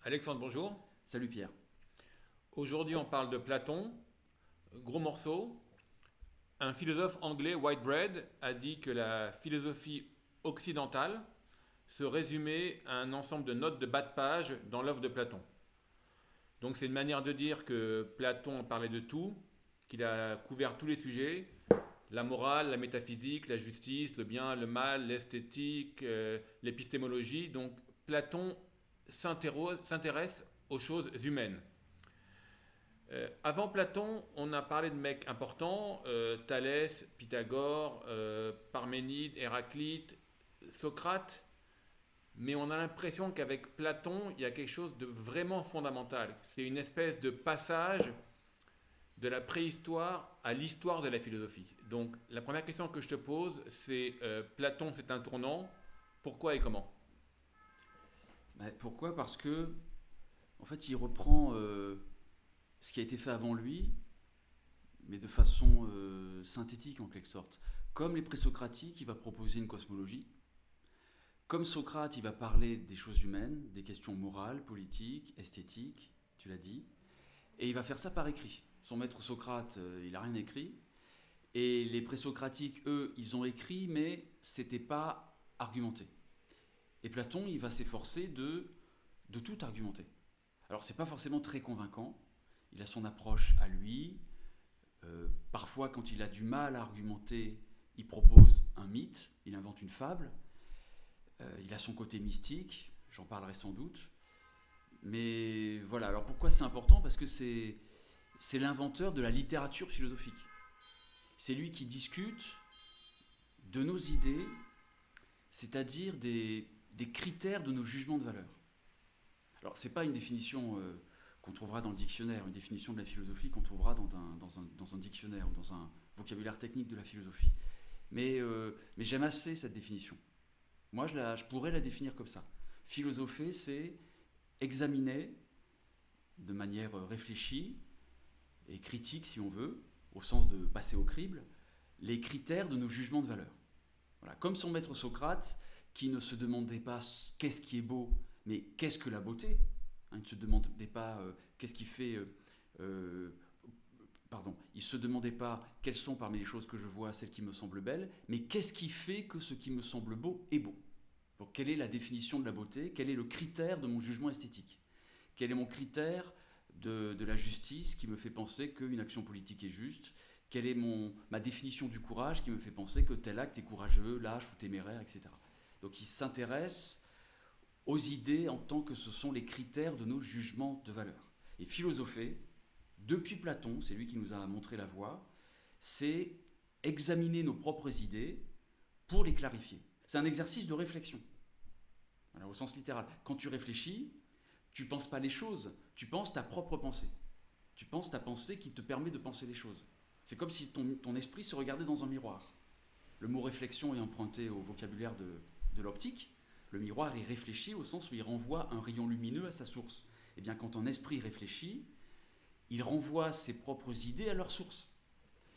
Alexandre, bonjour. Salut Pierre. Aujourd'hui, on parle de Platon. Gros morceau. Un philosophe anglais, Whitebread, a dit que la philosophie occidentale se résumait à un ensemble de notes de bas de page dans l'œuvre de Platon. Donc c'est une manière de dire que Platon parlait de tout, qu'il a couvert tous les sujets, la morale, la métaphysique, la justice, le bien, le mal, l'esthétique, l'épistémologie. Donc Platon s'intéresse aux choses humaines. Avant Platon, on a parlé de mecs importants, Thalès, Pythagore, Parménide, Héraclite, Socrate, mais on a l'impression qu'avec Platon, il y a quelque chose de vraiment fondamental. C'est une espèce de passage de la préhistoire à l'histoire de la philosophie. Donc la première question que je te pose, c'est Platon, c'est un tournant, pourquoi et comment? Pourquoi? Parce que, en fait, il reprend ce qui a été fait avant lui, mais de façon synthétique en quelque sorte. Comme les présocratiques, il va proposer une cosmologie. Comme Socrate, il va parler des choses humaines, des questions morales, politiques, esthétiques, tu l'as dit. Et il va faire ça par écrit. Son maître Socrate, il n'a rien écrit. Et les présocratiques, eux, ils ont écrit, mais c'était pas argumenté. Et Platon, il va s'efforcer de tout argumenter. Alors, c'est pas forcément très convaincant. Il a son approche à lui. Parfois, quand il a du mal à argumenter, il propose un mythe, il invente une fable. Il a son côté mystique, j'en parlerai sans doute. Mais voilà, alors pourquoi c'est important? Parce que c'est l'inventeur de la littérature philosophique. C'est lui qui discute de nos idées, c'est-à-dire des critères de nos jugements de valeur. Alors, c'est pas une définition qu'on trouvera dans le dictionnaire, une définition de la philosophie qu'on trouvera dans un dictionnaire ou dans un vocabulaire technique de la philosophie. Mais j'aime assez cette définition. Moi, je pourrais la définir comme ça. Philosopher, c'est examiner de manière réfléchie et critique, si on veut, au sens de passer au crible, les critères de nos jugements de valeur. Voilà. Comme son maître Socrate, qui ne se demandait pas qu'est-ce qui est beau, mais qu'est-ce que la beauté. Il ne se demandait pas qu'est-ce qui fait. Pardon, il ne se demandait pas quelles sont parmi les choses que je vois celles qui me semblent belles, mais qu'est-ce qui fait que ce qui me semble beau est beau. Donc, quelle est la définition de la beauté? Quel est le critère de mon jugement esthétique? Quel est mon critère de la justice qui me fait penser qu'une action politique est juste? Quelle est ma définition du courage qui me fait penser que tel acte est courageux, lâche ou téméraire, etc. Donc il s'intéresse aux idées en tant que ce sont les critères de nos jugements de valeur. Et philosopher, depuis Platon, c'est lui qui nous a montré la voie, c'est examiner nos propres idées pour les clarifier. C'est un exercice de réflexion, voilà, au sens littéral. Quand tu réfléchis, tu ne penses pas les choses, tu penses ta propre pensée. Tu penses ta pensée qui te permet de penser les choses. C'est comme si ton esprit se regardait dans un miroir. Le mot réflexion est emprunté au vocabulaire de l'optique. Le miroir, il réfléchit au sens où il renvoie un rayon lumineux à sa source. Et bien, quand ton esprit réfléchit, il renvoie ses propres idées à leur source.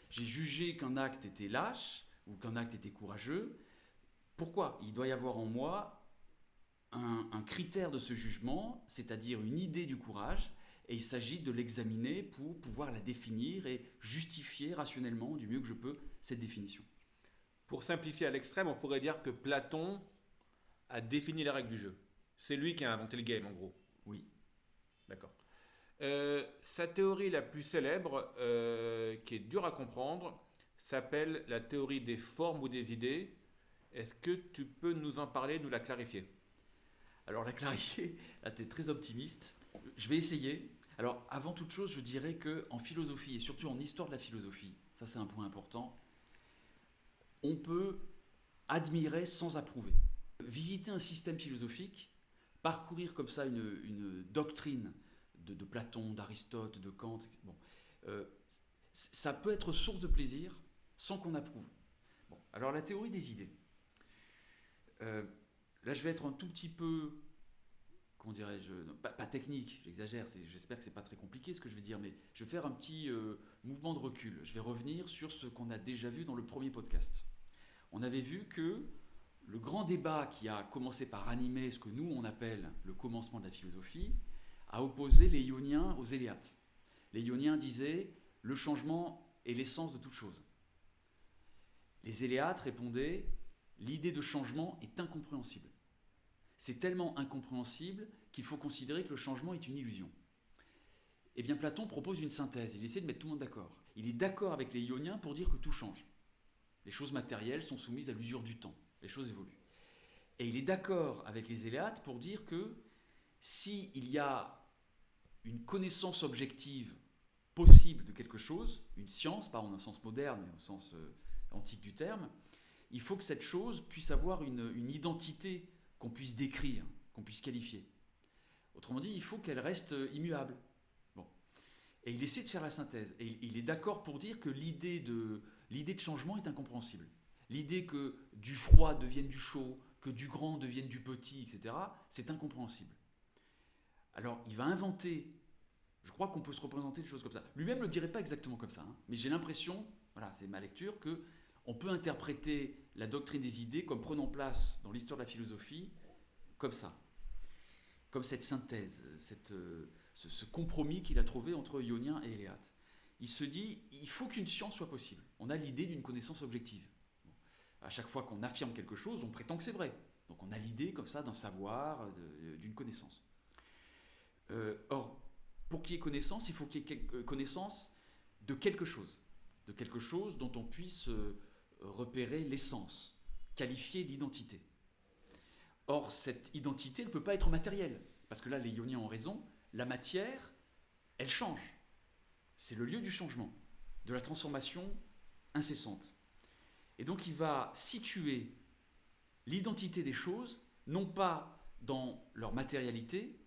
J'ai jugé qu'un acte était lâche ou qu'un acte était courageux. Pourquoi? Il doit y avoir en moi un critère de ce jugement, c'est-à-dire une idée du courage, et il s'agit de l'examiner pour pouvoir la définir et justifier rationnellement, du mieux que je peux, cette définition. Pour simplifier à l'extrême, on pourrait dire que Platon a défini les règles du jeu. C'est lui qui a inventé le game en gros. Oui. D'accord. Sa théorie la plus célèbre, qui est dure à comprendre, s'appelle la théorie des formes ou des idées. Est-ce que tu peux nous en parler, nous la clarifier? Alors la clarifier, là tu es très optimiste. Je vais essayer. Alors avant toute chose, je dirais que en philosophie et surtout en histoire de la philosophie, ça c'est un point important, on peut admirer sans approuver. Visiter un système philosophique, parcourir comme ça une doctrine de Platon, d'Aristote, de Kant, bon, euh, ça peut être source de plaisir sans qu'on approuve. Bon, alors la théorie des idées. Euh, Là, je vais être un tout petit peu, comment dirais-je, non, pas technique, j'exagère, j'espère que c'est pas très compliqué ce que je vais dire, mais je vais faire un petit mouvement de recul. Je vais revenir sur ce qu'on a déjà vu dans le premier podcast. On avait vu que le grand débat qui a commencé par animer ce que nous on appelle le commencement de la philosophie a opposé les Ioniens aux Éléates. Les Ioniens disaient le changement est l'essence de toute chose. Les Éléates répondaient l'idée de changement est incompréhensible. C'est tellement incompréhensible qu'il faut considérer que le changement est une illusion. Eh bien, Platon propose une synthèse. Il essaie de mettre tout le monde d'accord. Il est d'accord avec les Ioniens pour dire que tout change. Les choses matérielles sont soumises à l'usure du temps. Les choses évoluent. Et il est d'accord avec les Éléates pour dire que s'il y a une connaissance objective possible de quelque chose, une science, pas en un sens moderne, mais au sens antique du terme, il faut que cette chose puisse avoir une identité qu'on puisse décrire, qu'on puisse qualifier. Autrement dit, il faut qu'elle reste immuable. Bon. Et il essaie de faire la synthèse. Et il est d'accord pour dire que l'idée de changement est incompréhensible. L'idée que du froid devienne du chaud, que du grand devienne du petit, etc., c'est incompréhensible. Alors, il va inventer, je crois qu'on peut se représenter des choses comme ça. Lui-même ne le dirait pas exactement comme ça, hein, mais j'ai l'impression, voilà, c'est ma lecture, qu'on peut interpréter la doctrine des idées comme prenant place dans l'histoire de la philosophie, comme ça. Comme cette synthèse, ce compromis qu'il a trouvé entre Ionien et Éléate. Il se dit, il faut qu'une science soit possible. On a l'idée d'une connaissance objective. Bon. À chaque fois qu'on affirme quelque chose, on prétend que c'est vrai. Donc on a l'idée comme ça d'un savoir, d'une connaissance. Or, pour qu'il y ait connaissance, il faut qu'il y ait connaissance de quelque chose dont on puisse repérer l'essence, qualifier l'identité. Or, cette identité ne peut pas être matérielle, parce que là, les Ioniens ont raison, la matière, elle change. C'est le lieu du changement, de la transformation incessante. Et donc, il va situer l'identité des choses, non pas dans leur matérialité,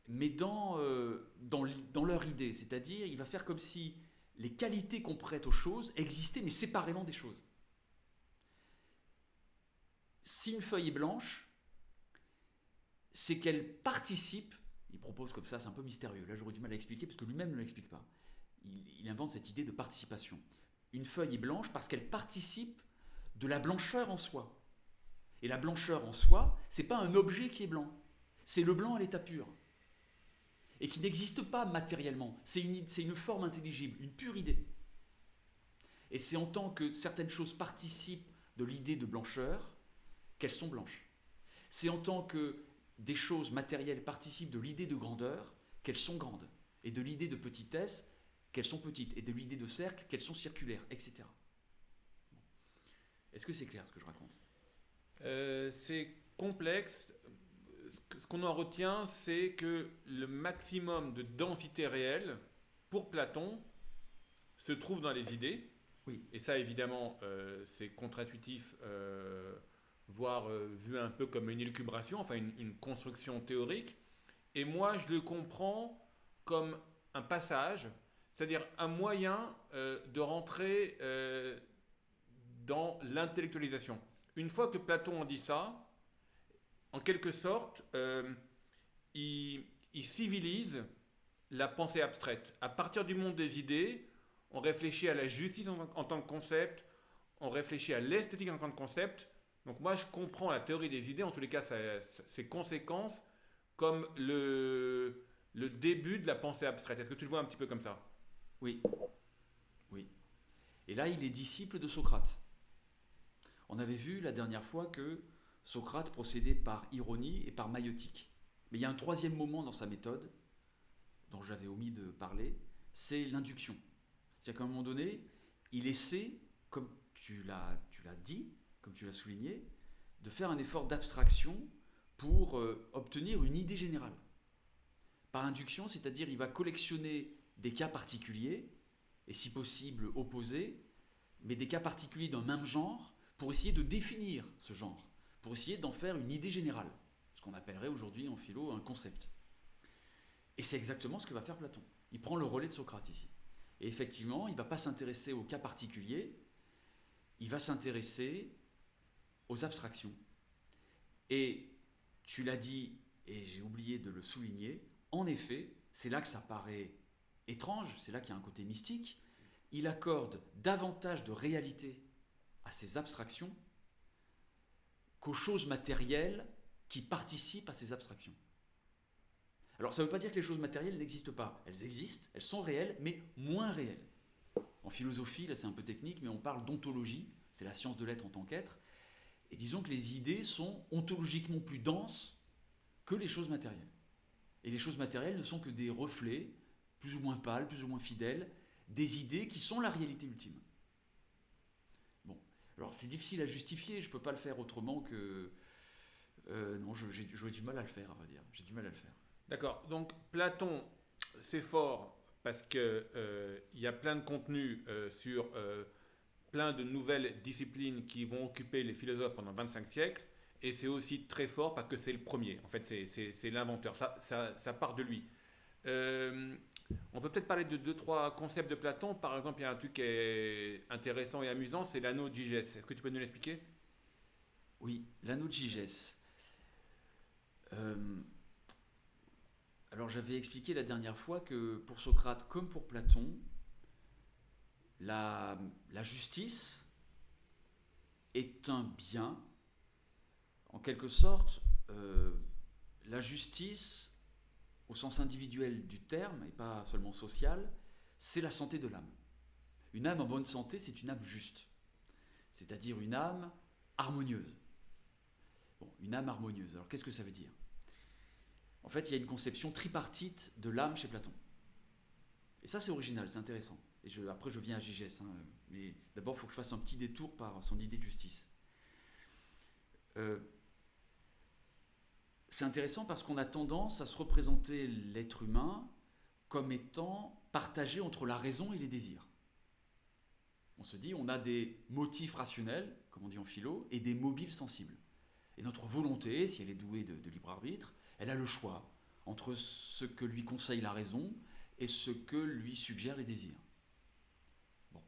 mais dans leur idée. C'est-à-dire, il va faire comme si les qualités qu'on prête aux choses existaient, mais séparément des choses. Si une feuille est blanche, c'est qu'elle participe, il propose comme ça, c'est un peu mystérieux, là j'aurais du mal à expliquer, parce que lui-même ne l'explique pas. Il invente cette idée de participation. Une feuille est blanche parce qu'elle participe de la blancheur en soi. Et la blancheur en soi, c'est pas un objet qui est blanc, c'est le blanc à l'état pur. Et qui n'existe pas matériellement. C'est une forme intelligible, une pure idée. Et c'est en tant que certaines choses participent de l'idée de blancheur qu'elles sont blanches. C'est en tant que des choses matérielles participent de l'idée de grandeur qu'elles sont grandes. Et de l'idée de petitesse qu'elles sont petites. Et de l'idée de cercle qu'elles sont circulaires, etc. Bon. Est-ce que c'est clair ce que je raconte ? C'est complexe. Ce qu'on en retient, c'est que le maximum de densité réelle, pour Platon, se trouve dans les idées. Oui. Et ça, évidemment, c'est contre-intuitif, voire vu un peu comme une élucubration, enfin une construction théorique. Et moi, je le comprends comme un passage, c'est-à-dire un moyen de rentrer dans l'intellectualisation. Une fois que Platon en dit ça, en quelque sorte, il civilise la pensée abstraite. À partir du monde des idées, on réfléchit à la justice en tant que concept, on réfléchit à l'esthétique en tant que concept. Donc moi, je comprends la théorie des idées, en tous les cas, ses conséquences, comme le début de la pensée abstraite. Est-ce que tu le vois un petit peu comme ça ? Oui. Oui. Et là, il est disciple de Socrate. On avait vu la dernière fois que Socrate procédait par ironie et par maïeutique. Mais il y a un troisième moment dans sa méthode, dont j'avais omis de parler, c'est l'induction. C'est-à-dire qu'à un moment donné, il essaie, comme tu l'as dit, comme tu l'as souligné, de faire un effort d'abstraction pour obtenir une idée générale. Par induction, c'est-à-dire il va collectionner des cas particuliers, et si possible opposés, mais des cas particuliers d'un même genre, pour essayer de définir ce genre, pour essayer d'en faire une idée générale, ce qu'on appellerait aujourd'hui en philo un concept. Et c'est exactement ce que va faire Platon. Il prend le relais de Socrate ici. Et effectivement, il ne va pas s'intéresser aux cas particuliers, il va s'intéresser aux abstractions. Et tu l'as dit, et j'ai oublié de le souligner, en effet, c'est là que ça paraît étrange, c'est là qu'il y a un côté mystique, il accorde davantage de réalité à ces abstractions qu'aux choses matérielles qui participent à ces abstractions. Alors ça ne veut pas dire que les choses matérielles n'existent pas. Elles existent, elles sont réelles, mais moins réelles. En philosophie, là c'est un peu technique, mais on parle d'ontologie, c'est la science de l'être en tant qu'être, et disons que les idées sont ontologiquement plus denses que les choses matérielles. Et les choses matérielles ne sont que des reflets, plus ou moins pâles, plus ou moins fidèles, des idées qui sont la réalité ultime. Bon, alors c'est difficile à justifier, je ne peux pas le faire autrement que... non, j'ai du mal à le faire, à vrai dire. J'ai du mal à le faire. D'accord. Donc Platon, c'est fort parce que il y a plein de contenus sur plein de nouvelles disciplines qui vont occuper les philosophes pendant 25 siècles. Et c'est aussi très fort parce que c'est le premier. En fait, c'est l'inventeur. Ça part de lui. On peut peut-être parler de deux, trois concepts de Platon. Par exemple, il y a un truc qui est intéressant et amusant, c'est l'anneau de Gygès. Est-ce que tu peux nous l'expliquer? Oui, l'anneau de Gygès. Alors j'avais expliqué la dernière fois que pour Socrate comme pour Platon, la justice est un bien. En quelque sorte, la justice, au sens individuel du terme, et pas seulement social, c'est la santé de l'âme. Une âme en bonne santé, c'est une âme juste, c'est-à-dire une âme harmonieuse. Bon, une âme harmonieuse, alors qu'est-ce que ça veut dire? En fait, il y a une conception tripartite de l'âme chez Platon. Et ça, c'est original, c'est intéressant. Et après, je viens à Gygès, mais d'abord, il faut que je fasse un petit détour par son idée de justice. C'est intéressant parce qu'on a tendance à se représenter l'être humain comme étant partagé entre la raison et les désirs. On se dit, on a des motifs rationnels, comme on dit en philo, et des mobiles sensibles. Et notre volonté, si elle est douée de libre arbitre, elle a le choix entre ce que lui conseille la raison et ce que lui suggèrent les désirs. Bon,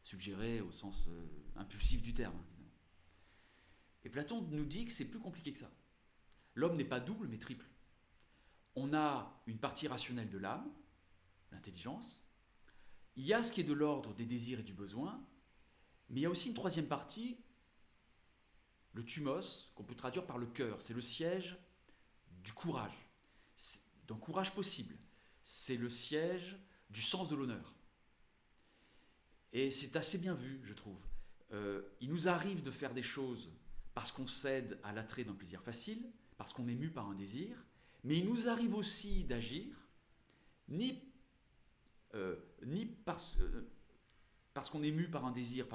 suggérer au sens impulsif du terme, évidemment. Et Platon nous dit que c'est plus compliqué que ça. L'homme n'est pas double, mais triple. On a une partie rationnelle de l'âme, l'intelligence. Il y a ce qui est de l'ordre des désirs et du besoin, mais il y a aussi une troisième partie, le thumos, qu'on peut traduire par le cœur. C'est le siège du courage, d'un courage possible. C'est le siège du sens de l'honneur. Et c'est assez bien vu, je trouve. Il nous arrive de faire des choses parce qu'on cède à l'attrait d'un plaisir facile, parce qu'on est mu par un désir, mais il nous arrive aussi d'agir, ni parce qu'on est mu par un désir,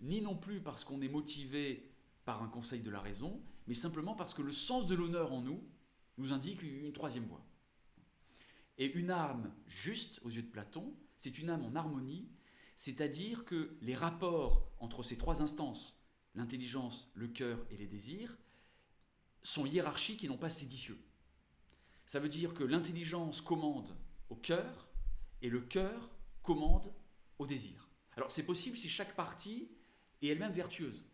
ni non plus parce qu'on est motivé par un conseil de la raison, mais simplement parce que le sens de l'honneur en nous indique une troisième voie. Et une âme juste, aux yeux de Platon, c'est une âme en harmonie, c'est-à-dire que les rapports entre ces trois instances, l'intelligence, le cœur et les désirs, sont hiérarchiques et non pas séditieux. Ça veut dire que l'intelligence commande au cœur et le cœur commande au désir. Alors c'est possible si chaque partie est elle-même vertueuse.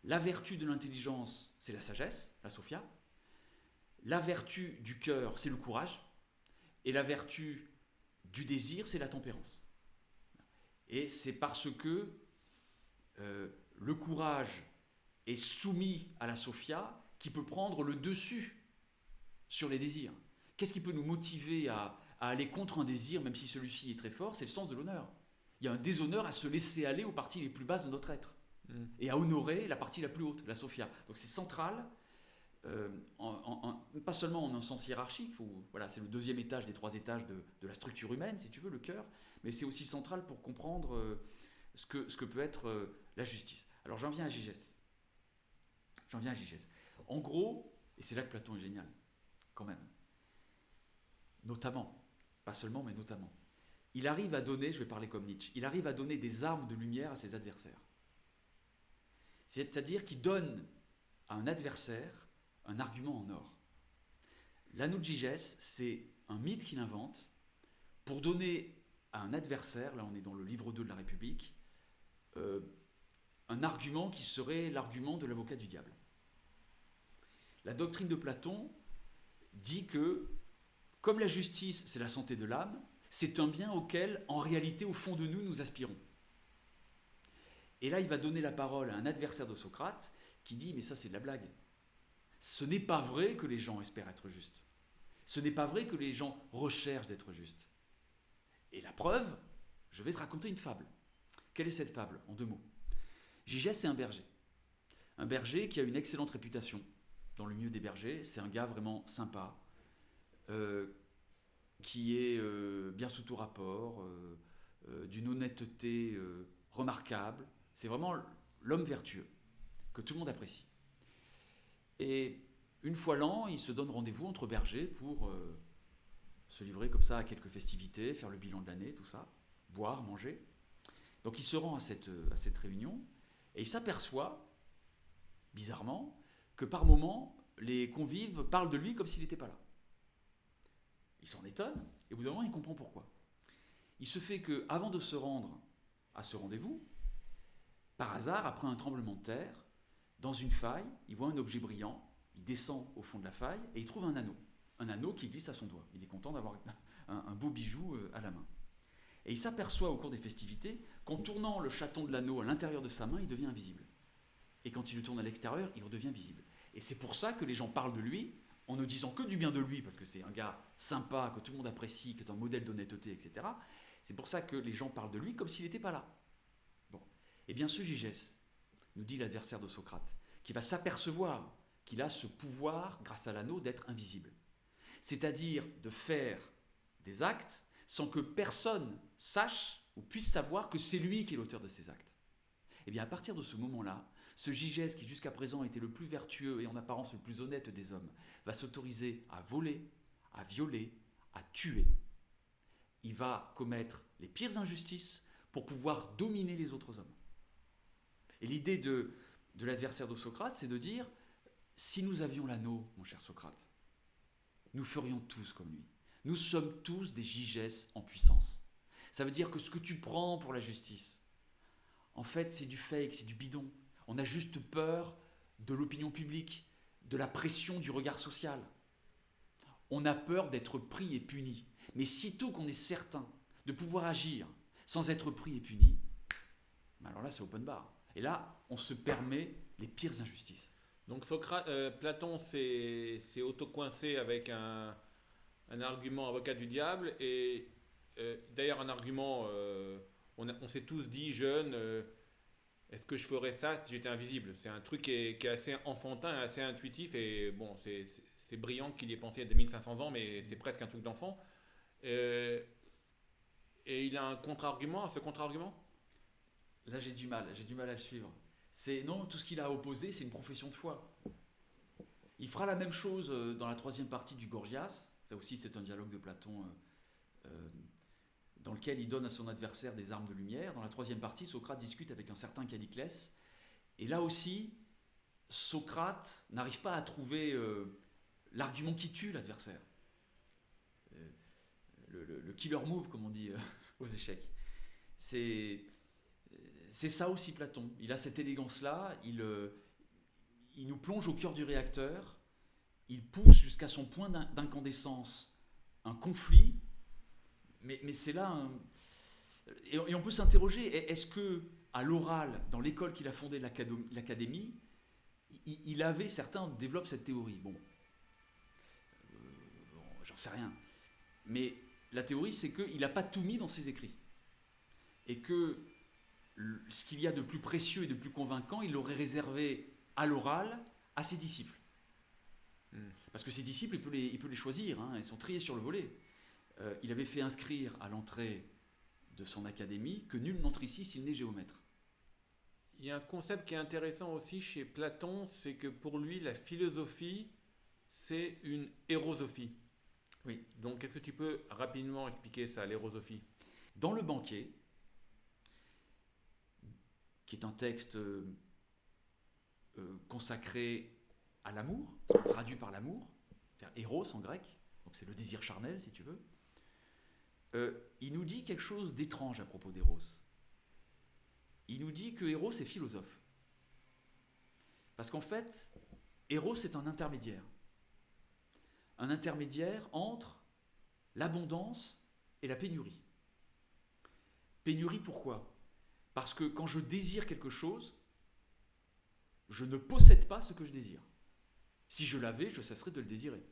La vertu de l'intelligence, c'est la sagesse, la sophia. La vertu du cœur, c'est le courage. Et la vertu du désir, c'est la tempérance. Et c'est parce que le courage est soumis à la sophia qui peut prendre le dessus sur les désirs. Qu'est-ce qui peut nous motiver à aller contre un désir, même si celui-ci est très fort? C'est le sens de l'honneur. Il y a un déshonneur à se laisser aller aux parties les plus basses de notre être et à honorer la partie la plus haute, la sophia. Donc c'est central, pas seulement en un sens hiérarchique, voilà, c'est le deuxième étage des trois étages de la structure humaine, si tu veux, le cœur, mais c'est aussi central pour comprendre ce que peut être la justice. Alors j'en viens à Gygès. En gros, et c'est là que Platon est génial, quand même, notamment, pas seulement, mais notamment, il arrive à donner, je vais parler comme Nietzsche, il arrive à donner des armes de lumière à ses adversaires. C'est-à-dire qu'il donne à un adversaire un argument en or. L'anneau de Gygès, c'est un mythe qu'il invente pour donner à un adversaire, là on est dans le livre 2 de la République, un argument qui serait l'argument de l'avocat du diable. La doctrine de Platon dit que, comme la justice, c'est la santé de l'âme, c'est un bien auquel, en réalité, au fond de nous, nous aspirons. Et là, il va donner la parole à un adversaire de Socrate qui dit mais ça c'est de la blague. Ce n'est pas vrai que les gens espèrent être justes. Ce n'est pas vrai que les gens recherchent d'être justes. Et la preuve, je vais te raconter une fable. Quelle est cette fable? En 2 mots. Gigès, c'est un berger. Un berger qui a une excellente réputation dans le milieu des bergers. C'est un gars vraiment sympa, qui est bien sous tout rapport, d'une honnêteté remarquable. C'est vraiment l'homme vertueux que tout le monde apprécie. Et une fois l'an, il se donne rendez-vous entre bergers pour se livrer comme ça à quelques festivités, faire le bilan de l'année, tout ça, boire, manger. Donc il se rend à cette réunion et il s'aperçoit, bizarrement, que par moments, les convives parlent de lui comme s'il n'était pas là. Il s'en étonne et au bout d'un moment, il comprend pourquoi. Il se fait qu'avant de se rendre à ce rendez-vous, par hasard, après un tremblement de terre, dans une faille, il voit un objet brillant, il descend au fond de la faille et il trouve un anneau qui glisse à son doigt. Il est content d'avoir un beau bijou à la main. Et il s'aperçoit au cours des festivités qu'en tournant le chaton de l'anneau à l'intérieur de sa main, il devient invisible. Et quand il le tourne à l'extérieur, il redevient visible. Et c'est pour ça que les gens parlent de lui, en ne disant que du bien de lui, parce que c'est un gars sympa, que tout le monde apprécie, qui est un modèle d'honnêteté, etc. C'est pour ça que les gens parlent de lui comme s'il n'était pas là. Bon. Eh bien, ce Gigès, nous dit l'adversaire de Socrate, qui va s'apercevoir qu'il a ce pouvoir, grâce à l'anneau, d'être invisible. C'est-à-dire de faire des actes sans que personne sache ou puisse savoir que c'est lui qui est l'auteur de ces actes. Eh bien, à partir de ce moment-là, ce Gigès, qui jusqu'à présent était le plus vertueux et en apparence le plus honnête des hommes, va s'autoriser à voler, à violer, à tuer. Il va commettre les pires injustices pour pouvoir dominer les autres hommes. Et l'idée de l'adversaire de Socrate, c'est de dire, si nous avions l'anneau, mon cher Socrate, nous ferions tous comme lui. Nous sommes tous des Gigès en puissance. Ça veut dire que ce que tu prends pour la justice, en fait, c'est du fake, c'est du bidon. On a juste peur de l'opinion publique, de la pression du regard social. On a peur d'être pris et puni. Mais sitôt qu'on est certain de pouvoir agir sans être pris et puni, alors là, c'est open bar. Et là, on se permet les pires injustices. Donc Platon s'est auto-coincé avec un argument avocat du diable, et d'ailleurs un argument, on s'est tous dit jeunes, est-ce que je ferais ça si j'étais invisible? C'est un truc qui est assez enfantin, assez intuitif, et bon, c'est brillant qu'il y ait pensé il y a 2500 ans, mais c'est presque un truc d'enfant. Et il a un contre-argument à ce contre-argument? Là, j'ai du mal à le suivre. Non, tout ce qu'il a opposé, c'est une profession de foi. Il fera la même chose dans la 3e partie du Gorgias. Ça aussi, c'est un dialogue de Platon dans lequel il donne à son adversaire des armes de lumière. Dans la 3e partie, Socrate discute avec un certain Calliclès. Et là aussi, Socrate n'arrive pas à trouver l'argument qui tue l'adversaire. Le killer move, comme on dit aux échecs. C'est ça aussi Platon. Il a cette élégance-là, il nous plonge au cœur du réacteur, il pousse jusqu'à son point d'incandescence un conflit, mais c'est là... Et on peut s'interroger, est-ce que à l'oral, dans l'école qu'il a fondée, l'académie, certains développent cette théorie. Bon, j'en sais rien. Mais la théorie, c'est qu'il n'a pas tout mis dans ses écrits. Et que ce qu'il y a de plus précieux et de plus convaincant, il l'aurait réservé à l'oral à ses disciples. Parce que ses disciples, il peut les choisir, hein, ils sont triés sur le volet. Il avait fait inscrire à l'entrée de son académie que nul n'entre ici s'il n'est géomètre. Il y a un concept qui est intéressant aussi chez Platon, c'est que pour lui, la philosophie, c'est une érosophie. Oui. Donc, est-ce que tu peux rapidement expliquer ça, l'érosophie? Dans le Banquet, qui est un texte consacré à l'amour, traduit par l'amour, c'est-à-dire éros en grec, donc c'est le désir charnel si tu veux, il nous dit quelque chose d'étrange à propos d'Éros. Il nous dit que Éros est philosophe. Parce qu'en fait, Éros est un intermédiaire. Un intermédiaire entre l'abondance et la pénurie. Pénurie pourquoi? Parce que quand je désire quelque chose, je ne possède pas ce que je désire. Si je l'avais, je cesserais de le désirer.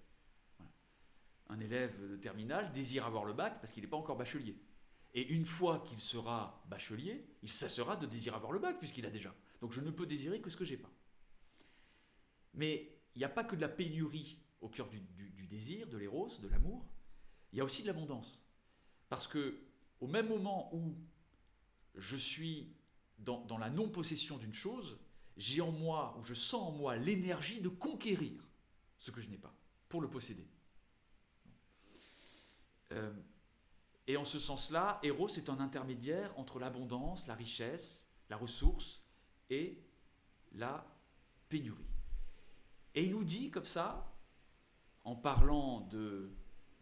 Voilà. Un élève de terminale désire avoir le bac parce qu'il n'est pas encore bachelier. Et une fois qu'il sera bachelier, il cessera de désirer avoir le bac puisqu'il a déjà. Donc je ne peux désirer que ce que j'ai pas. Mais il n'y a pas que de la pénurie au cœur du désir, de l'éros, de l'amour. Il y a aussi de l'abondance. Parce que au même moment où je suis dans la non-possession d'une chose, j'ai en moi, ou je sens en moi l'énergie de conquérir ce que je n'ai pas, pour le posséder. Et en ce sens-là, Eros est un intermédiaire entre l'abondance, la richesse, la ressource et la pénurie. Et il nous dit comme ça, en parlant de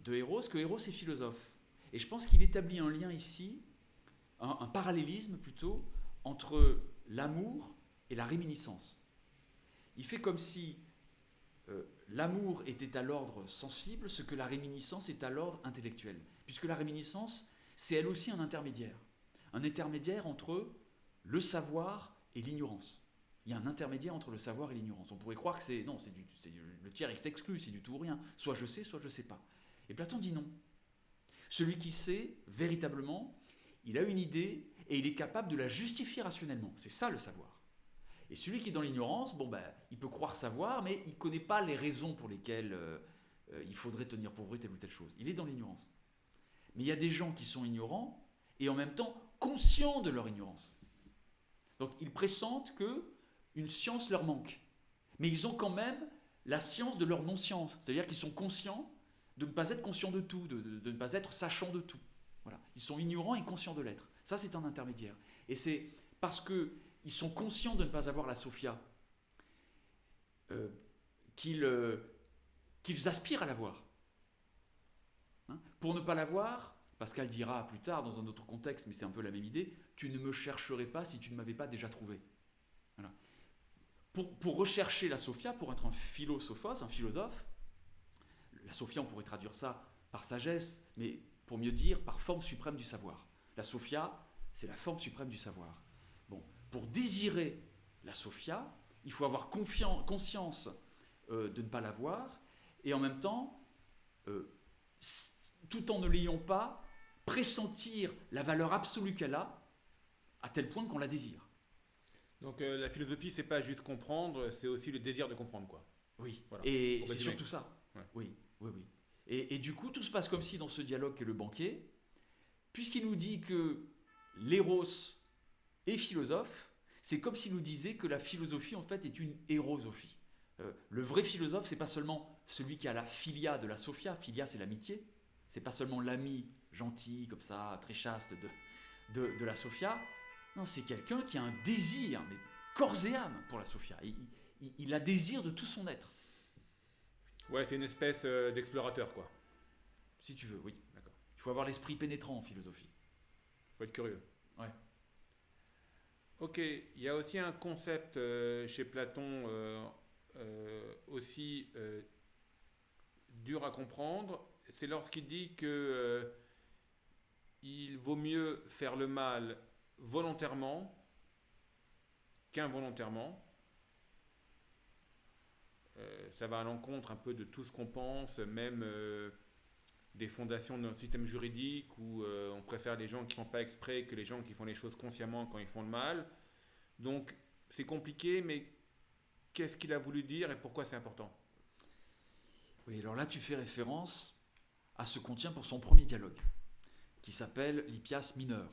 Eros, que Eros est philosophe. Et je pense qu'il établit un lien ici, un parallélisme plutôt, entre l'amour et la réminiscence. Il fait comme si l'amour était à l'ordre sensible, ce que la réminiscence est à l'ordre intellectuel. Puisque la réminiscence, c'est elle aussi un intermédiaire entre le savoir et l'ignorance. Il y a un intermédiaire entre le savoir et l'ignorance. On pourrait croire que c'est le tiers est exclu, c'est du tout ou rien. Soit je sais pas. Et Platon dit non. Celui qui sait véritablement, il a une idée et il est capable de la justifier rationnellement. C'est ça le savoir. Et celui qui est dans l'ignorance, il peut croire savoir, mais il ne connaît pas les raisons pour lesquelles il faudrait tenir pour vrai telle ou telle chose. Il est dans l'ignorance. Mais il y a des gens qui sont ignorants et en même temps conscients de leur ignorance. Donc ils pressentent qu'une science leur manque. Mais ils ont quand même la science de leur non-science. C'est-à-dire qu'ils sont conscients de ne pas être conscients de tout, de ne pas être sachants de tout. Voilà. Ils sont ignorants et conscients de l'être. Ça, c'est un intermédiaire. Et c'est parce qu'ils sont conscients de ne pas avoir la Sophia qu'ils aspirent à l'avoir. Pour ne pas l'avoir, Pascal dira plus tard dans un autre contexte, mais c'est un peu la même idée, tu ne me chercherais pas si tu ne m'avais pas déjà trouvé. Voilà. Pour rechercher la Sophia, pour être un philosophos, un philosophe, la Sophia, on pourrait traduire ça par sagesse, mais pour mieux dire, par forme suprême du savoir. La Sophia, c'est la forme suprême du savoir. Bon, pour désirer la Sophia, il faut avoir conscience de ne pas l'avoir, et en même temps, tout en ne l'ayant pas, pressentir la valeur absolue qu'elle a, à tel point qu'on la désire. Donc la philosophie, c'est pas juste comprendre, c'est aussi le désir de comprendre, quoi. Oui, voilà. Et c'est surtout ça. Ouais. Oui. Et du coup, tout se passe comme si dans ce dialogue qu'est le banquet, puisqu'il nous dit que l'éros est philosophe, c'est comme s'il nous disait que la philosophie, en fait, est une érosophie. Le vrai philosophe, c'est pas seulement celui qui a la philia de la sophia, philia c'est l'amitié, c'est pas seulement l'ami gentil, comme ça, très chaste de la sophia, non, c'est quelqu'un qui a un désir, mais corps et âme pour la sophia. Il la désire de tout son être. Ouais, c'est une espèce d'explorateur, quoi. Si tu veux, oui. D'accord. Il faut avoir l'esprit pénétrant en philosophie. Faut être curieux. Ouais. Ok, il y a aussi un concept chez Platon aussi dur à comprendre. C'est lorsqu'il dit que il vaut mieux faire le mal volontairement qu'involontairement. Ça va à l'encontre un peu de tout ce qu'on pense, même des fondations de notre système juridique où on préfère les gens qui ne font pas exprès que les gens qui font les choses consciemment quand ils font le mal. Donc c'est compliqué, mais qu'est-ce qu'il a voulu dire et pourquoi c'est important ? Oui, alors là tu fais référence à ce qu'on tient pour son premier dialogue, qui s'appelle l'Hippias mineur.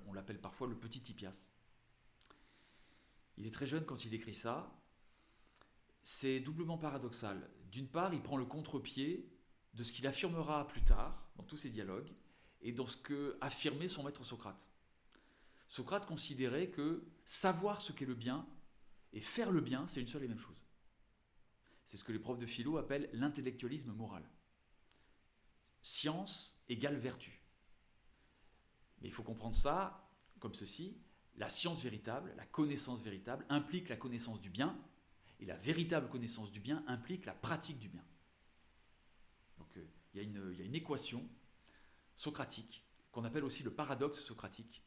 On l'appelle parfois le petit Hippias. Il est très jeune quand il écrit ça. C'est doublement paradoxal. D'une part, il prend le contre-pied de ce qu'il affirmera plus tard, dans tous ses dialogues, et dans ce que affirmait son maître Socrate. Socrate considérait que savoir ce qu'est le bien et faire le bien, c'est une seule et même chose. C'est ce que les profs de philo appellent l'intellectualisme moral. Science égale vertu. Mais il faut comprendre ça comme ceci. La science véritable, la connaissance véritable, implique la connaissance du bien, et la véritable connaissance du bien implique la pratique du bien. Donc il y a une équation socratique, qu'on appelle aussi le paradoxe socratique,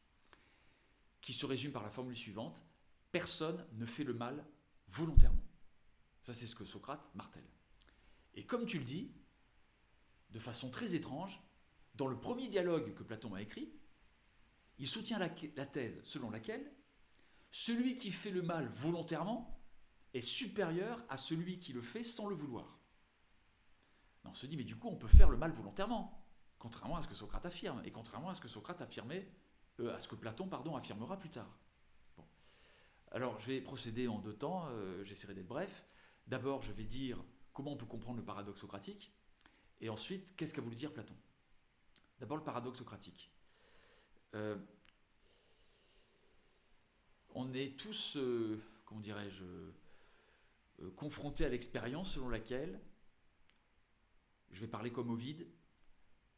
qui se résume par la formule suivante: personne ne fait le mal volontairement. Ça, c'est ce que Socrate martèle. Et comme tu le dis, de façon très étrange, dans le premier dialogue que Platon a écrit, il soutient la thèse selon laquelle celui qui fait le mal volontairement est supérieur à celui qui le fait sans le vouloir. On se dit, mais du coup, on peut faire le mal volontairement, contrairement à ce que Socrate affirme, et contrairement à ce que Socrate affirmait, à ce que Platon, affirmera plus tard. Bon. Alors, je vais procéder en 2 temps, j'essaierai d'être bref. D'abord, je vais dire comment on peut comprendre le paradoxe socratique, et ensuite, qu'est-ce qu'a voulu dire Platon. D'abord, le paradoxe socratique. On est tous, confrontés à l'expérience selon laquelle, je vais parler comme Ovide,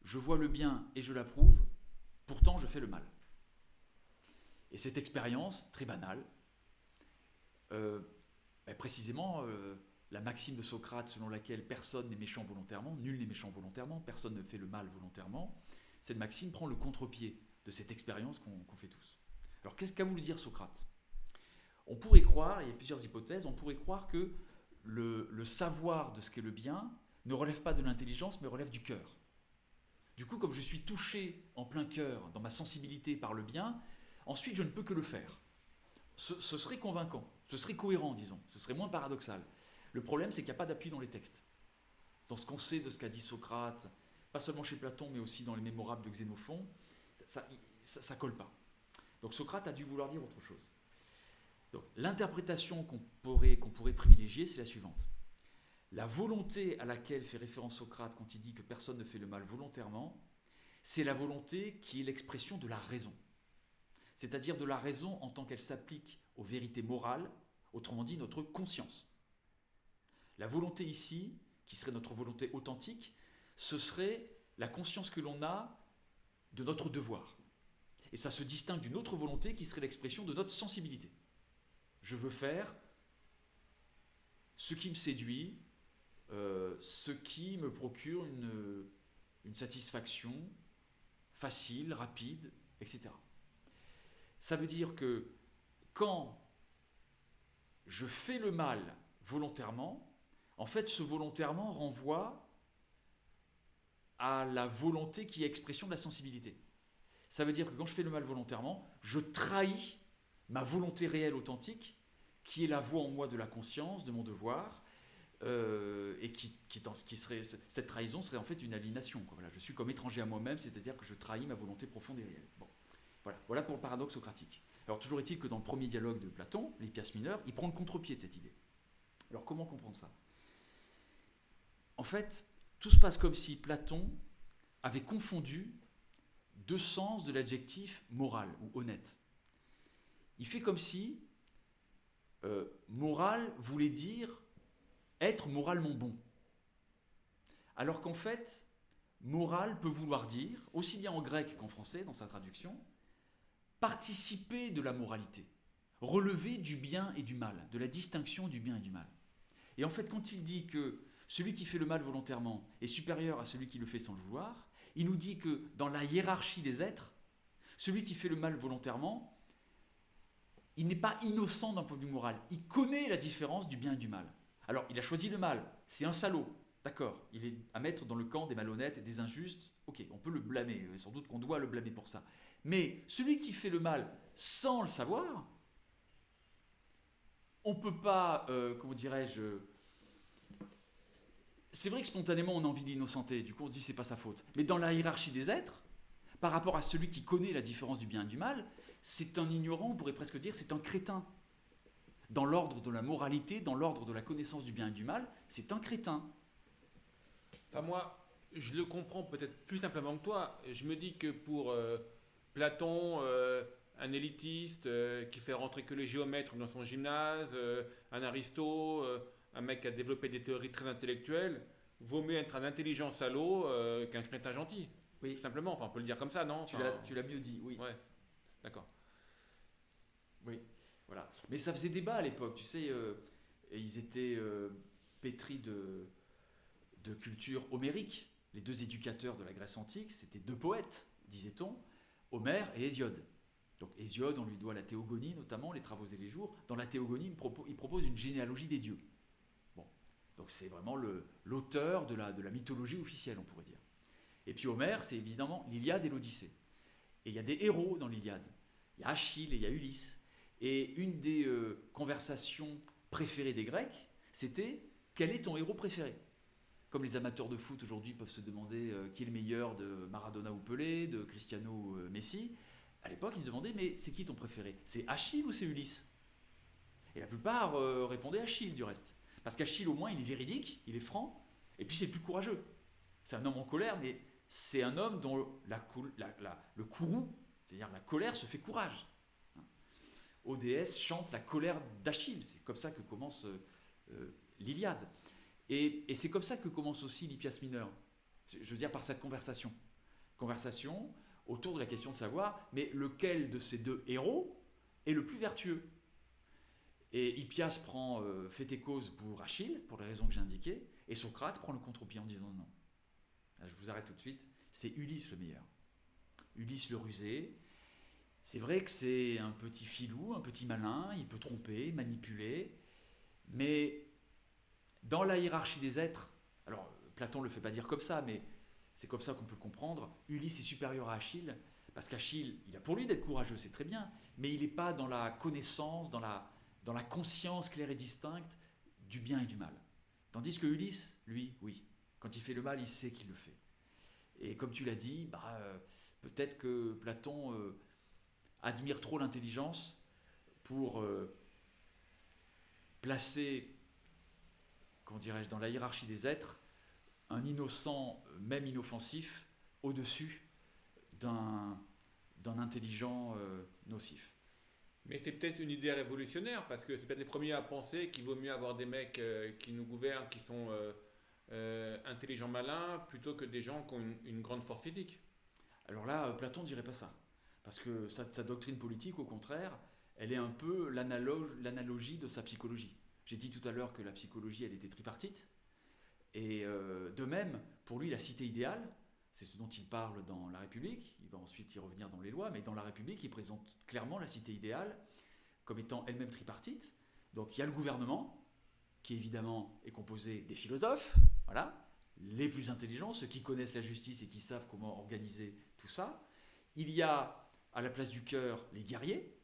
je vois le bien et je l'approuve, pourtant je fais le mal. Et cette expérience, très banale, précisément la maxime de Socrate selon laquelle personne n'est méchant volontairement, nul n'est méchant volontairement, personne ne fait le mal volontairement, cette maxime prend le contre-pied de cette expérience qu'on fait tous. Alors qu'est-ce qu'a voulu dire Socrate ? On pourrait croire, il y a plusieurs hypothèses, on pourrait croire que le savoir de ce qu'est le bien ne relève pas de l'intelligence, mais relève du cœur. Du coup, comme je suis touché en plein cœur, dans ma sensibilité par le bien, ensuite je ne peux que le faire. Ce serait convaincant, ce serait cohérent, disons, ce serait moins paradoxal. Le problème, c'est qu'il n'y a pas d'appui dans les textes. Dans ce qu'on sait de ce qu'a dit Socrate, pas seulement chez Platon, mais aussi dans les mémorables de Xénophon, ça colle pas. Donc Socrate a dû vouloir dire autre chose. Donc, l'interprétation qu'on pourrait privilégier, c'est la suivante. La volonté à laquelle fait référence Socrate quand il dit que personne ne fait le mal volontairement, c'est la volonté qui est l'expression de la raison. C'est-à-dire de la raison en tant qu'elle s'applique aux vérités morales, autrement dit notre conscience. La volonté ici, qui serait notre volonté authentique, ce serait la conscience que l'on a de notre devoir. Et ça se distingue d'une autre volonté qui serait l'expression de notre sensibilité. Je veux faire ce qui me séduit, ce qui me procure une satisfaction facile, rapide, etc. Ça veut dire que quand je fais le mal volontairement, en fait, ce volontairement renvoie à la volonté qui est expression de la sensibilité. Ça veut dire que quand je fais le mal volontairement, je trahis ma volonté réelle, authentique, qui est la voix en moi de la conscience, de mon devoir, et qui serait, cette trahison serait en fait une aliénation. Voilà, je suis comme étranger à moi-même, c'est-à-dire que je trahis ma volonté profonde et réelle. Bon. Voilà pour le paradoxe socratique. Alors toujours est-il que dans le premier dialogue de Platon, l'Hippias mineur, il prend le contre-pied de cette idée. Alors comment comprendre ça ? En fait, tout se passe comme si Platon avait confondu 2 sens de l'adjectif moral ou honnête. Il fait comme si moral voulait dire être moralement bon. Alors qu'en fait, moral peut vouloir dire, aussi bien en grec qu'en français dans sa traduction, participer de la moralité, relever du bien et du mal, de la distinction du bien et du mal. Et en fait, quand il dit que celui qui fait le mal volontairement est supérieur à celui qui le fait sans le vouloir, il nous dit que dans la hiérarchie des êtres, celui qui fait le mal volontairement, il n'est pas innocent d'un point de vue moral. Il connaît la différence du bien et du mal. Alors, il a choisi le mal. C'est un salaud. D'accord. Il est à mettre dans le camp des malhonnêtes et des injustes. Ok, on peut le blâmer. Sans doute qu'on doit le blâmer pour ça. Mais celui qui fait le mal sans le savoir, on ne peut pas, c'est vrai que spontanément, on a envie d'innocenter. Du coup, on se dit c'est pas sa faute. Mais dans la hiérarchie des êtres, par rapport à celui qui connaît la différence du bien et du mal, c'est un ignorant, on pourrait presque dire, c'est un crétin. Dans l'ordre de la moralité, dans l'ordre de la connaissance du bien et du mal, c'est un crétin. Enfin, moi, je le comprends peut-être plus simplement que toi. Je me dis que pour Platon, un élitiste qui fait rentrer que les géomètres dans son gymnase, un Aristo, un mec qui a développé des théories très intellectuelles, vaut mieux être un intelligent salaud qu'un crétin gentil. Oui. Tout simplement, enfin, on peut le dire comme ça, non ? Tu l'as mieux dit, oui. Ouais, d'accord. Oui, voilà. Mais ça faisait débat à l'époque, tu sais, et ils étaient pétris de culture homérique. Les 2 éducateurs de la Grèce antique, c'était 2 poètes, disait-on, Homère et Hésiode. Donc Hésiode, on lui doit la théogonie notamment, les travaux et les jours. Dans la théogonie, il propose une généalogie des dieux. Bon, donc c'est vraiment l'auteur de la mythologie officielle, on pourrait dire. Et puis Homère, c'est évidemment l'Iliade et l'Odyssée. Et il y a des héros dans l'Iliade. Il y a Achille et il y a Ulysse. Et une des conversations préférées des Grecs, c'était quel est ton héros préféré? Comme les amateurs de foot aujourd'hui peuvent se demander qui est le meilleur de Maradona ou Pelé, de Cristiano ou Messi, à l'époque ils se demandaient mais c'est qui ton préféré? C'est Achille ou c'est Ulysse? Et la plupart répondaient Achille du reste. Parce qu'Achille au moins il est véridique, il est franc, et puis c'est le plus courageux. C'est un homme en colère, mais c'est un homme dont le courroux, c'est-à-dire la colère, se fait courage. ODS chante la colère d'Achille, c'est comme ça que commence l'Iliade. Et c'est comme ça que commence aussi l'Hippias mineur, je veux dire par cette conversation. Conversation autour de la question de savoir, mais lequel de ces deux héros est le plus vertueux? Et Hippias prend fait et cause pour Achille, pour les raisons que j'ai indiquées, et Socrate prend le contre-pied en disant non. Là, je vous arrête tout de suite, c'est Ulysse le meilleur. Ulysse le rusé, c'est vrai que c'est un petit filou, un petit malin, il peut tromper, manipuler, mais dans la hiérarchie des êtres, alors Platon ne le fait pas dire comme ça, mais c'est comme ça qu'on peut le comprendre, Ulysse est supérieur à Achille, parce qu'Achille, il a pour lui d'être courageux, c'est très bien, mais il n'est pas dans la connaissance, dans la conscience claire et distincte du bien et du mal. Tandis que Ulysse, lui, oui, quand il fait le mal, il sait qu'il le fait. Et comme tu l'as dit, peut-être que Platon admire trop l'intelligence pour placer, comment dirais-je, dans la hiérarchie des êtres, un innocent, même inoffensif, au-dessus d'un intelligent nocif. Mais c'est peut-être une idée révolutionnaire, parce que c'est peut-être les premiers à penser qu'il vaut mieux avoir des mecs qui nous gouvernent, qui sont intelligents, malins, plutôt que des gens qui ont une grande force physique. Alors là, Platon ne dirait pas ça. Parce que sa doctrine politique, au contraire, elle est un peu l'analogie de sa psychologie. J'ai dit tout à l'heure que la psychologie, elle était tripartite. Et de même, pour lui, la cité idéale, c'est ce dont il parle dans La République, il va ensuite y revenir dans les lois, mais dans La République, il présente clairement la cité idéale comme étant elle-même tripartite. Donc il y a le gouvernement, qui évidemment est composé des philosophes, voilà, les plus intelligents, ceux qui connaissent la justice et qui savent comment organiser tout ça. Il y a à la place du cœur les guerriers,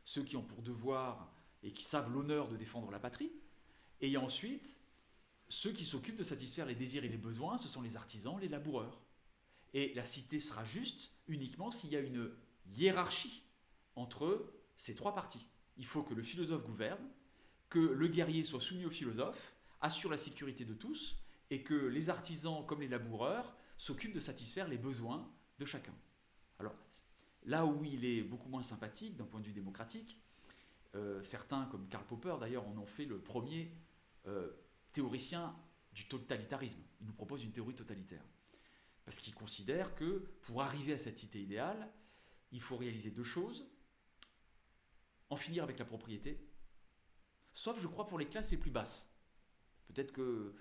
ceux qui ont pour devoir et qui savent l'honneur de défendre la patrie. Et il y a ensuite ceux qui s'occupent de satisfaire les désirs et les besoins, ce sont les artisans, les laboureurs. Et la cité sera juste uniquement s'il y a une hiérarchie entre ces trois parties. Il faut que le philosophe gouverne, que le guerrier soit soumis au philosophe, assure la sécurité de tous, et que les artisans comme les laboureurs s'occupent de satisfaire les besoins de chacun. Alors, là où il est beaucoup moins sympathique d'un point de vue démocratique, certains, comme Karl Popper d'ailleurs, en ont fait le premier théoricien du totalitarisme. Il nous propose une théorie totalitaire. Parce qu'il considère que pour arriver à cette cité idéale, il faut réaliser deux choses. En finir avec la propriété, sauf, je crois, pour les classes les plus basses. Peut-être que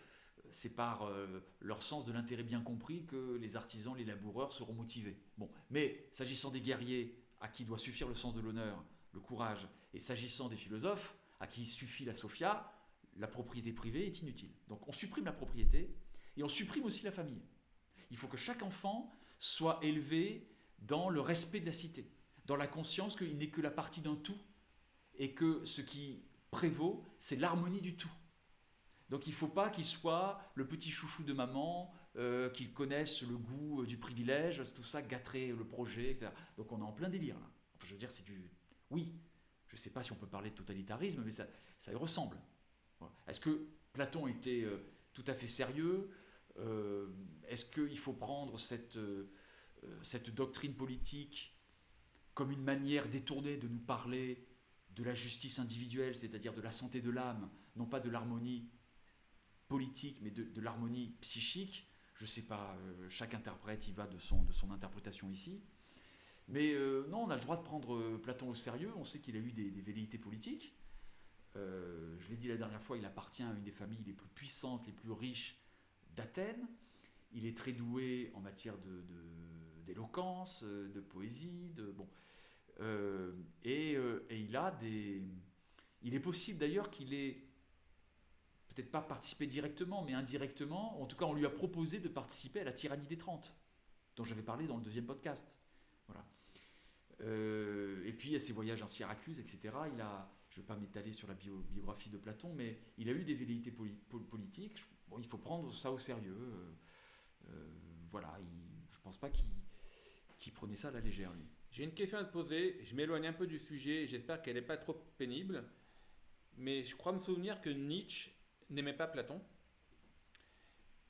c'est par leur sens de l'intérêt bien compris que les artisans, les laboureurs seront motivés. Bon, mais s'agissant des guerriers, à qui doit suffire le sens de l'honneur, le courage, et s'agissant des philosophes, à qui suffit la sophia, la propriété privée est inutile. Donc on supprime la propriété, et on supprime aussi la famille. Il faut que chaque enfant soit élevé dans le respect de la cité, dans la conscience qu'il n'est que la partie d'un tout, et que ce qui prévaut, c'est l'harmonie du tout. Donc il ne faut pas qu'il soit le petit chouchou de maman, qu'il connaisse le goût du privilège, tout ça gâterait le projet, etc. Donc on est en plein délire là. Enfin, je veux dire, c'est du... Oui, je ne sais pas si on peut parler de totalitarisme, mais ça y ressemble. Voilà. Est-ce que Platon était tout à fait sérieux ? Est-ce qu'il faut prendre cette doctrine politique comme une manière détournée de nous parler de la justice individuelle, c'est-à-dire de la santé de l'âme, non pas de l'harmonie politique, mais de l'harmonie psychique? Je ne sais pas, chaque interprète y va de son interprétation ici. Mais non, on a le droit de prendre Platon au sérieux, on sait qu'il a eu des velléités politiques. Je l'ai dit la dernière fois, il appartient à une des familles les plus puissantes, les plus riches d'Athènes. Il est très doué en matière d'éloquence, de poésie. Bon. Et il est possible d'ailleurs qu'il ait peut-être pas participé directement, mais indirectement. En tout cas, on lui a proposé de participer à la tyrannie des 30, dont j'avais parlé dans le deuxième podcast. Voilà. Et puis, il y a ses voyages en Syracuse, etc. Je ne vais pas m'étaler sur la biographie de Platon, mais il a eu des velléités politiques. Bon, il faut prendre ça au sérieux. Voilà, je ne pense pas qu'il prenait ça à la légère, lui. J'ai une question à te poser, je m'éloigne un peu du sujet, j'espère qu'elle n'est pas trop pénible, mais je crois me souvenir que Nietzsche n'aimait pas Platon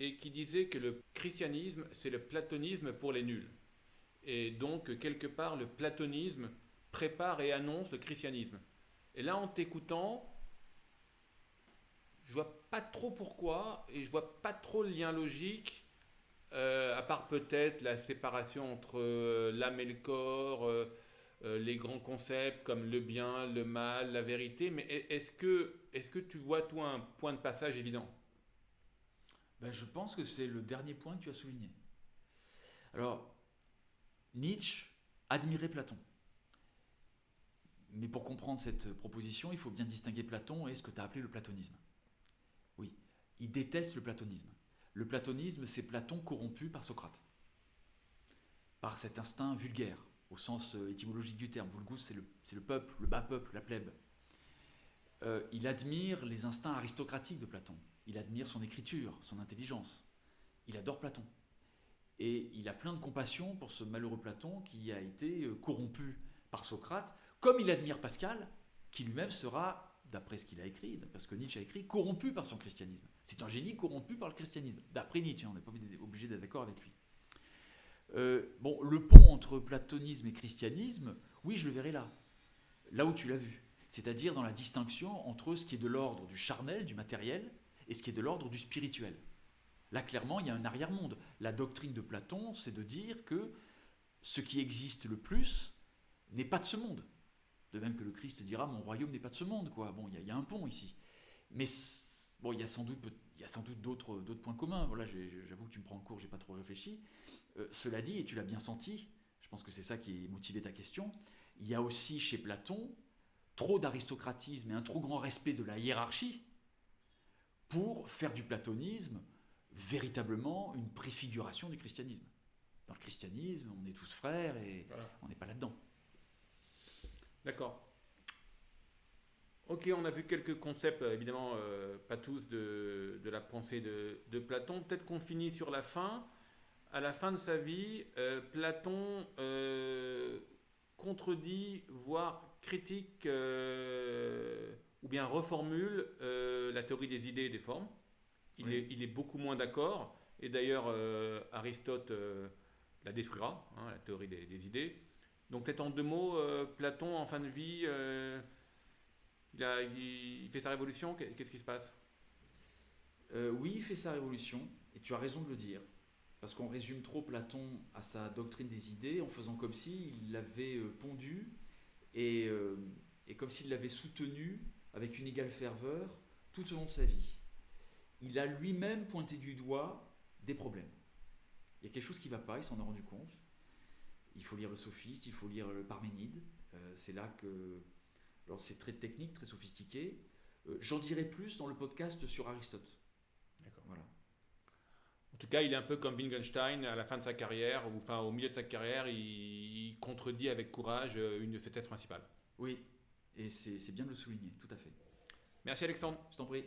et qui disait que le christianisme, c'est le platonisme pour les nuls. Et donc, quelque part, le platonisme prépare et annonce le christianisme. Et là, en t'écoutant, je vois pas trop pourquoi et je vois pas trop le lien logique, à part peut-être la séparation entre l'âme et le corps, les grands concepts comme le bien, le mal, la vérité. Mais est-ce que tu vois, toi, un point de passage évident? Ben, je pense que c'est le dernier point que tu as souligné. Alors, Nietzsche admirait Platon. Mais pour comprendre cette proposition, il faut bien distinguer Platon et ce que tu as appelé le platonisme. Oui, il déteste le platonisme. Le platonisme, c'est Platon corrompu par Socrate, par cet instinct vulgaire, au sens étymologique du terme. Vulgus, c'est le peuple, le bas peuple, la plèbe. Il admire les instincts aristocratiques de Platon. Il admire son écriture, son intelligence. Il adore Platon. Et il a plein de compassion pour ce malheureux Platon qui a été corrompu par Socrate, comme il admire Pascal, qui lui-même sera, d'après ce qu'il a écrit, parce que Nietzsche a écrit, corrompu par son christianisme. C'est un génie corrompu par le christianisme, d'après Nietzsche, on n'est pas obligé d'être d'accord avec lui. Bon, le pont entre platonisme et christianisme, oui, je le verrai là où tu l'as vu. C'est-à-dire dans la distinction entre ce qui est de l'ordre du charnel, du matériel, et ce qui est de l'ordre du spirituel. Là, clairement, il y a un arrière-monde. La doctrine de Platon, c'est de dire que ce qui existe le plus n'est pas de ce monde. De même que le Christ dira « mon royaume n'est pas de ce monde ». Quoi. Bon, il y a un pont ici. Mais bon, il y a sans doute d'autres points communs. Voilà, j'avoue que tu me prends en cours, je n'ai pas trop réfléchi. Cela dit, et tu l'as bien senti, je pense que c'est ça qui a motivé ta question, il y a aussi chez Platon trop d'aristocratisme et un trop grand respect de la hiérarchie pour faire du platonisme véritablement une préfiguration du christianisme. Dans le christianisme, on est tous frères et voilà. On n'est pas là-dedans. D'accord. Ok, on a vu quelques concepts, évidemment, pas tous, de la pensée de Platon. Peut-être qu'on finit sur la fin. À la fin de sa vie, Platon contredit, voire critique, ou bien reformule la théorie des idées et des formes. Il est beaucoup moins d'accord, et d'ailleurs Aristote la détruira, la théorie des idées. Donc peut-être en deux mots, Platon en fin de vie, il fait sa révolution, qu'est-ce qui se passe? Oui, il fait sa révolution, et tu as raison de le dire, parce qu'on résume trop Platon à sa doctrine des idées en faisant comme s'il l'avait pondu et comme s'il l'avait soutenu avec une égale ferveur tout au long de sa vie. Il a lui-même pointé du doigt des problèmes. Il y a quelque chose qui ne va pas, il s'en est rendu compte. Il faut lire le Sophiste, il faut lire le Parménide. C'est là que... Alors c'est très technique, très sophistiqué. J'en dirai plus dans le podcast sur Aristote. D'accord. Voilà. En tout cas, il est un peu comme Wittgenstein à la fin de sa carrière, ou enfin au milieu de sa carrière, il contredit avec courage une de ses thèses principales. Oui, et c'est bien de le souligner, tout à fait. Merci Alexandre. Je t'en prie.